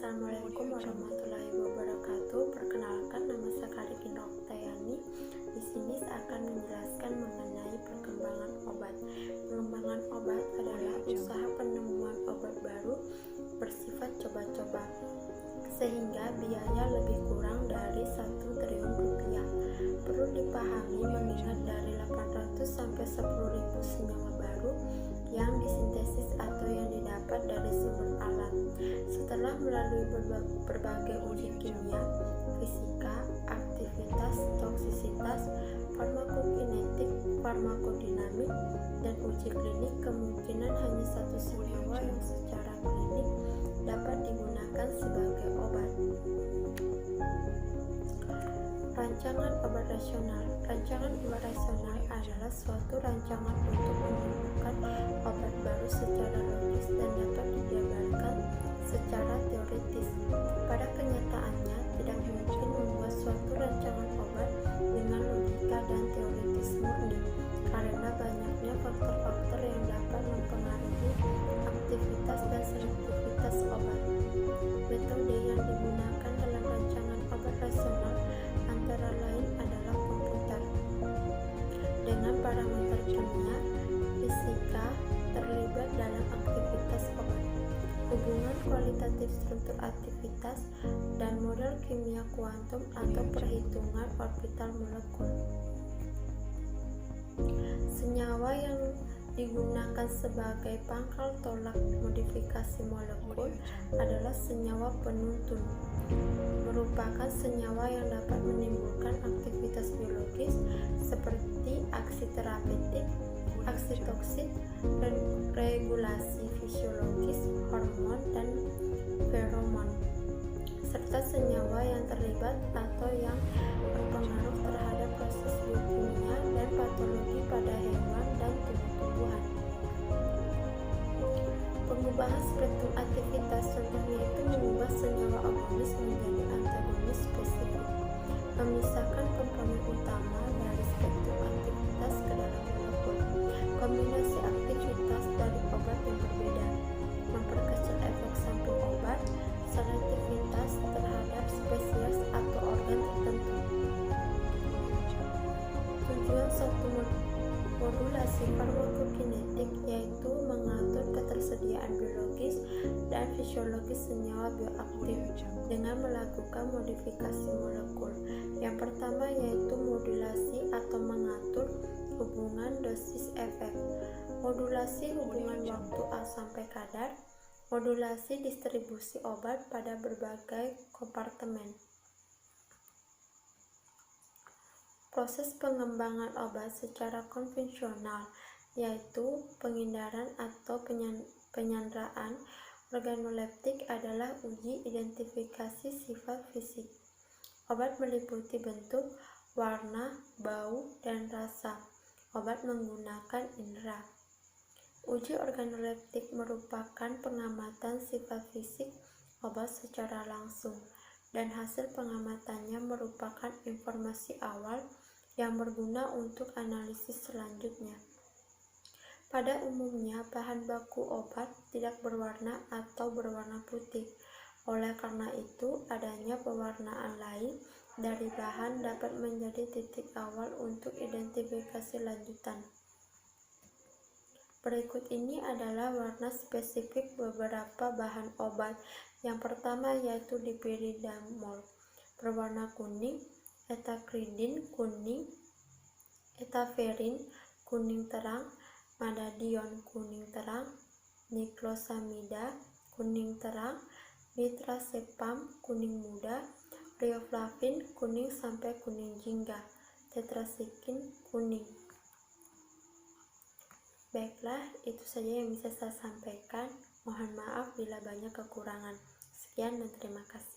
Assalamualaikum warahmatullahi wabarakatuh. Perkenalkan, nama saya Kariki Noktayani. Di sini saya akan menjelaskan mengenai perkembangan obat. Pengembangan obat adalah usaha penemuan obat baru bersifat coba-coba, sehingga biaya lebih kurang dari 1 triliun rupiah. Perlu dipahami mengingat dari 800 sampai 10.000 senyawa baru yang disintesis atau yang didapat dari sumber alam. Setelah melalui berbagai uji kimia, fisika, aktivitas, toksisitas, farmakokinetik, farmakodinamik, dan uji klinik, kemungkinan hanya satu senyawa yang secara klinik dapat digunakan sebagai obat. Rancangan obat rasional. Rancangan obat rasional adalah suatu rancangan untuk menemukan obat baru secara logis dan dapat dijabarkan secara teoritis. Pada kenyataannya, tidak mungkin membuat suatu rancangan obat dengan logika dan teoritis murni, karena banyaknya faktor-faktor yang dapat mempengaruhi aktivitas dan selektivitas obat. Metode yang digunakan dalam rancangan obat rasional antara lain adalah komputer dengan parameter kimia, fisika terlibat dalam aktivitas obat, hubungan kualitatif struktur aktivitas, dan model kimia kuantum atau perhitungan orbital molekul. Senyawa yang digunakan sebagai pangkal tolak modifikasi molekul adalah senyawa penuntun, merupakan senyawa yang dapat menimbulkan aktivitas biologis seperti aksi terapeutik, aksi toksit, regulasi fisiologis, hormon, dan feromon, serta senyawa yang terlibat atau yang berpengaruh terhadap proses biokimia dan patologi pada hewan dan tumbuh-tumbuhan. Pengubahan spektrum aktivitas contohnya itu mengubah senyawa agonis menjadi antagonis spesifik, memisahkan komponen utama dari spektrum aktivitas ke dalam molekul, kombinasi aktivitas dari obat yang berbeda, memperkecil efek samping obat, selektivitas terhadap spesies atau organ tertentu. Tujuan suatu modulasi farmakokinetik yaitu mengatur ketersediaan biologis dan fisiologis senyawa bioaktif dengan melakukan modifikasi molekul. Yang pertama yaitu modulasi atau mengatur hubungan dosis efek, modulasi hubungan waktu A sampai kadar, modulasi distribusi obat pada berbagai kompartemen. Proses pengembangan obat secara konvensional yaitu pengindaran atau penyanderaan organoleptik adalah uji identifikasi sifat fisik. Obat meliputi bentuk, warna, bau, dan rasa. Obat menggunakan indera. Uji organoleptik merupakan pengamatan sifat fisik obat secara langsung, dan hasil pengamatannya merupakan informasi awal yang berguna untuk analisis selanjutnya. Pada umumnya, bahan baku obat tidak berwarna atau berwarna putih. Oleh karena itu, adanya pewarnaan lain dari bahan dapat menjadi titik awal untuk identifikasi lanjutan. Berikut ini adalah warna spesifik beberapa bahan obat. Yang pertama yaitu dipiridamol, berwarna kuning, etakridin kuning, etaferin kuning terang, madadion kuning terang, niklosamida kuning terang, nitrazepam kuning muda, riboflavin kuning sampai kuning jingga, tetrasiklin kuning. Baiklah, itu saja yang bisa saya sampaikan. Mohon maaf bila banyak kekurangan. Sekian dan terima kasih.